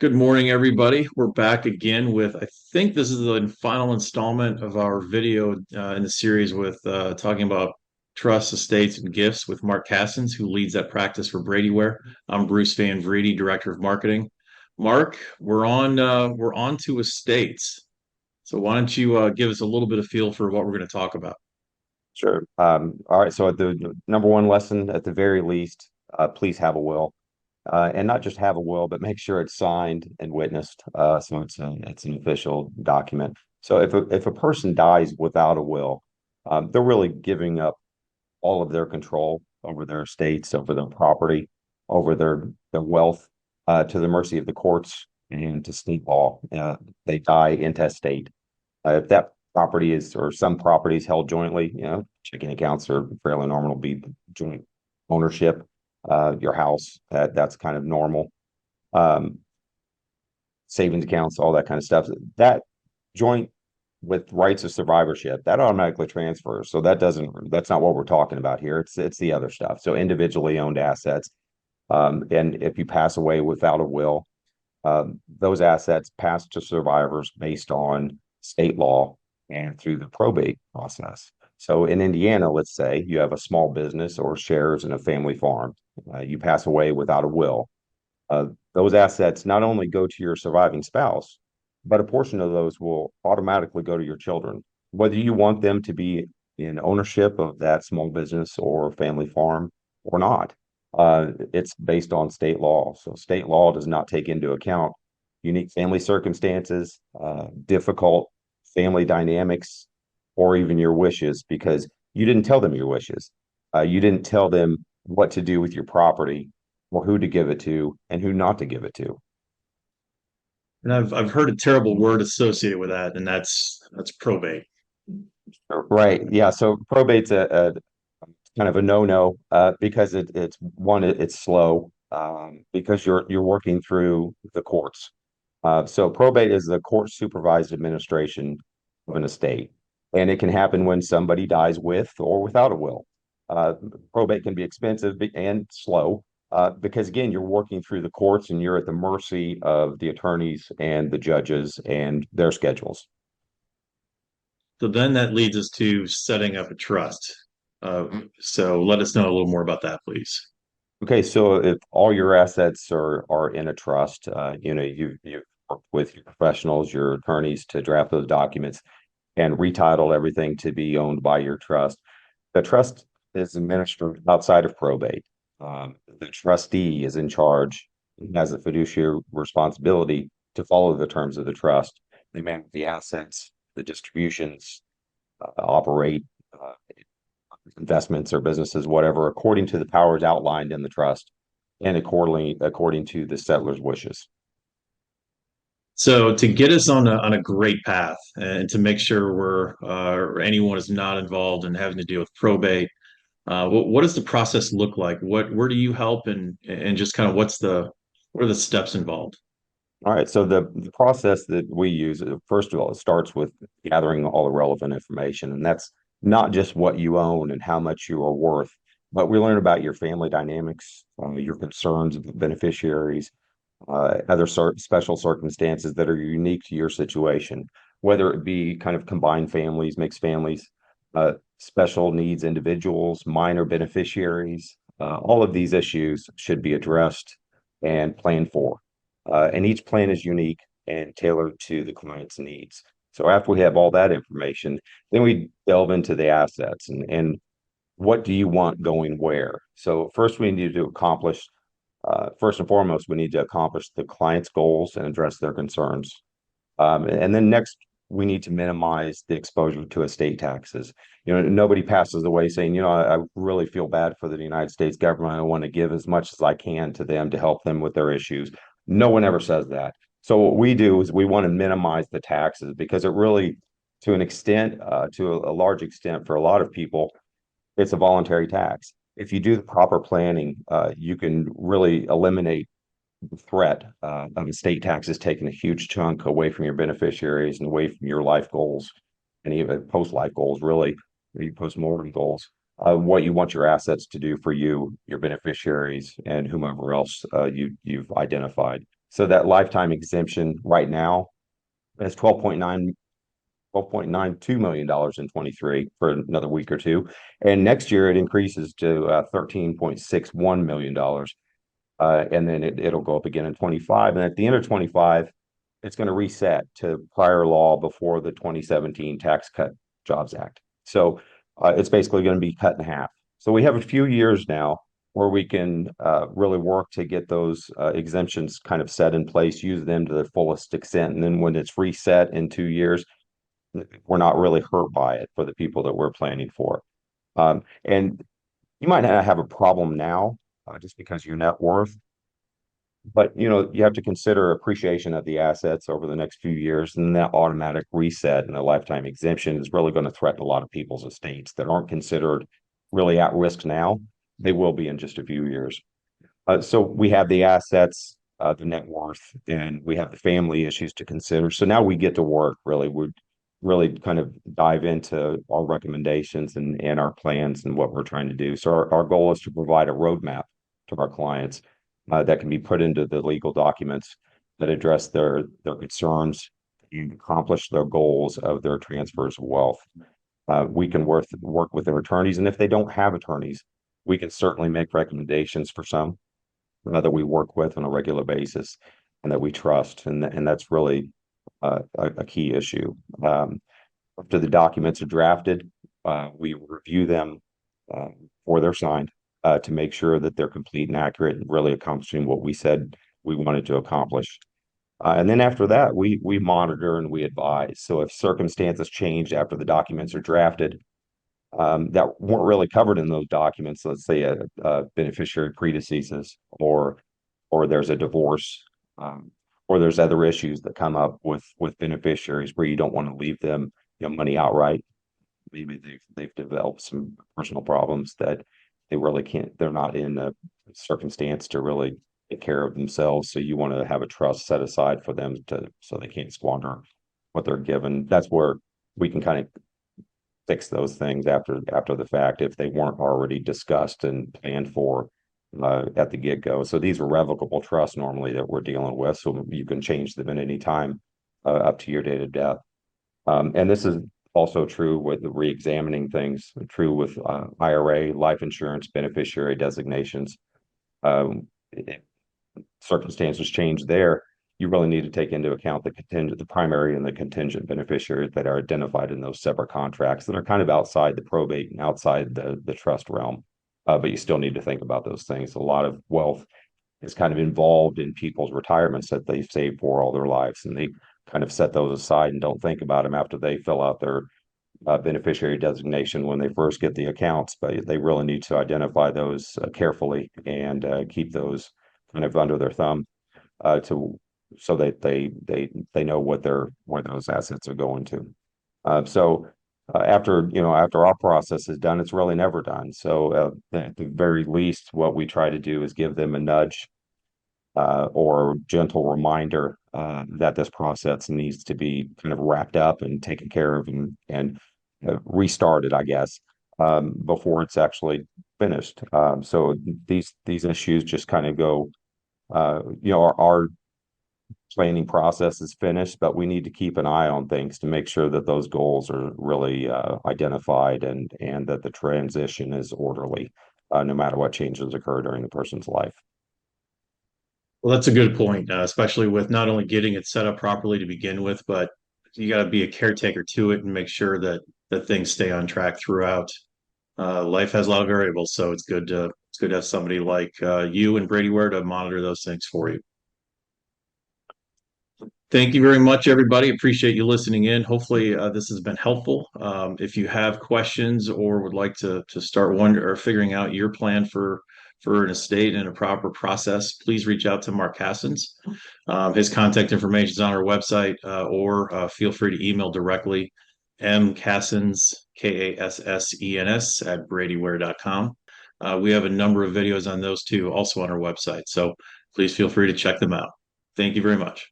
Good morning, everybody. We're back again with, I think this is the final installment of our video in the series with talking about trusts, estates, and gifts with Mark Cassins, who leads that practice for Bradyware. I'm Bruce Van Vreede, Director of Marketing. Mark, we're on to estates. So why don't you give us a little bit of feel for what we're going to talk about? Sure. All right. So the number one lesson, at the very least, please have a will, and not just have a will, but make sure it's signed and witnessed. So it's an official document. So if a person dies without a will, they're really giving up all of their control over their estates, over their property, over their wealth, to the mercy of the courts and to state law. They die intestate. If that property is, or some properties held jointly, checking accounts are fairly normal to be joint ownership. Your house, that's kind of normal. Um, Savings accounts, all that kind of stuff. That joint with rights of survivorship, that automatically transfers. So that's not what we're talking about here. It's the other stuff. So individually owned assets. And if you pass away without a will, those assets pass to survivors based on state law and through the probate process. So in Indiana, let's say you have a small business or shares in a family farm. You pass away without a will. Uh, those assets not only go to your surviving spouse, but a portion of those will automatically go to your children, whether you want them to be in ownership of that small business or family farm or not. It's based on state law. So state law does not take into account unique family circumstances, difficult family dynamics, or even your wishes, because you didn't tell them your wishes. You didn't tell them what to do with your property or who to give it to and who not to give it to. And I've heard a terrible word associated with that, and that's probate. Right. Yeah. So probate's a kind of a no-no, because it's slow, because you're working through the courts. So probate is the court supervised administration of an estate, and it can happen when somebody dies with or without a will. Uh, Probate can be expensive and slow, because again, you're working through the courts and you're at the mercy of the attorneys and the judges and their schedules. So then that leads us to setting up a trust. So let us know a little more about that, please. Okay, so if all your assets are in a trust, you've worked with your professionals, your attorneys to draft those documents and retitled everything to be owned by your trust. The trust is administered outside of probate. The trustee is in charge and has a fiduciary responsibility to follow the terms of the trust. They manage the assets, the distributions, operate investments or businesses, whatever, according to the powers outlined in the trust and according to the settler's wishes. So to get us on a great path and to make sure or anyone is not involved in having to deal with probate, what does the process look like? Where do you help and just kind of what are the steps involved? All right, so the process that we use, first of all, it starts with gathering all the relevant information, and that's not just what you own and how much you are worth, but we learn about your family dynamics, your concerns of the beneficiaries, other special circumstances that are unique to your situation, whether it be kind of combined families, mixed families, special needs individuals, minor beneficiaries. All of these issues should be addressed and planned for. And each plan is unique and tailored to the client's needs. So after we have all that information, then we delve into the assets and what do you want going where? So first we need to accomplish first and foremost, we need to accomplish the client's goals and address their concerns. And then next, we need to minimize the exposure to estate taxes. Nobody passes away saying, I really feel bad for the United States government. I want to give as much as I can to them to help them with their issues. No one ever says that. So what we do is we want to minimize the taxes because it really, to an extent, to a large extent, for a lot of people, it's a voluntary tax. If you do the proper planning, you can really eliminate the threat of estate taxes taking a huge chunk away from your beneficiaries and away from your life goals and even post-life goals, really, your post-mortem goals. What you want your assets to do for you, your beneficiaries, and whomever else you've identified. So that lifetime exemption right now is 12.92 million dollars in 23 for another week or two, and next year it increases to 13.61 million dollars, and then it'll go up again in 25, and at the end of 25 it's going to reset to prior law before the 2017 Tax Cut Jobs Act. So it's basically going to be cut in half. So we have a few years now where we can really work to get those exemptions kind of set in place, use them to their fullest extent. And then when it's reset in 2 years, we're not really hurt by it for the people that we're planning for. And you might not have a problem now just because of your net worth, but you have to consider appreciation of the assets over the next few years, and that automatic reset and a lifetime exemption is really going to threaten a lot of people's estates that aren't considered really at risk now. They will be in just a few years. So we have the assets, the net worth, and we have the family issues to consider. So now we get to work really. We really kind of dive into our recommendations and our plans and what we're trying to do. So our goal is to provide a roadmap to our clients that can be put into the legal documents that address their concerns and accomplish their goals of their transfers of wealth. We can work with their attorneys, and if they don't have attorneys, we can certainly make recommendations for some that we work with on a regular basis and that we trust, and that's really a key issue. After the documents are drafted, we review them before they're signed to make sure that they're complete and accurate and really accomplishing what we said we wanted to accomplish. And then after that, we monitor and we advise. So if circumstances change after the documents are drafted that weren't really covered in those documents, let's say a beneficiary predeceases, or there's a divorce, or there's other issues that come up with beneficiaries where you don't want to leave them money outright. Maybe they've developed some personal problems that they really can't, they're not in a circumstance to really take care of themselves. So you want to have a trust set aside for them so they can't squander what they're given. That's where we can kind of fix those things after the fact if they weren't already discussed and planned for at the get-go. So these are revocable trusts normally that we're dealing with, so you can change them at any time up to your date of death. And this is also true with the re-examining things, true with IRA, life insurance, beneficiary designations. If circumstances change there, you really need to take into account the primary and the contingent beneficiaries that are identified in those separate contracts that are kind of outside the probate and outside the trust realm. But you still need to think about those things. A lot of wealth is kind of involved in people's retirements that they've saved for all their lives, and they kind of set those aside and don't think about them after they fill out their beneficiary designation when they first get the accounts. But they really need to identify those carefully and keep those kind of under their thumb to so that they know where those assets are going to. So after our process is done, it's really never done. So at the very least, what we try to do is give them a nudge or gentle reminder that this process needs to be kind of wrapped up and taken care of and restarted, I guess, before it's actually finished. So these issues just kind of go, our planning process is finished, but we need to keep an eye on things to make sure that those goals are really identified and that the transition is orderly, no matter what changes occur during the person's life. Well, that's a good point, especially with not only getting it set up properly to begin with, but you got to be a caretaker to it and make sure that things stay on track throughout. Life has a lot of variables, so it's good to have somebody like you and Brady Ware to monitor those things for you. Thank you very much, everybody. Appreciate you listening in. Hopefully, this has been helpful. If you have questions or would like to start wonder or figuring out your plan for an estate and a proper process, please reach out to Mark Hassens. His contact information is on our website, or feel free to email directly mcassens, Kassens at bradyware.com. We have a number of videos on those too, also on our website. So please feel free to check them out. Thank you very much.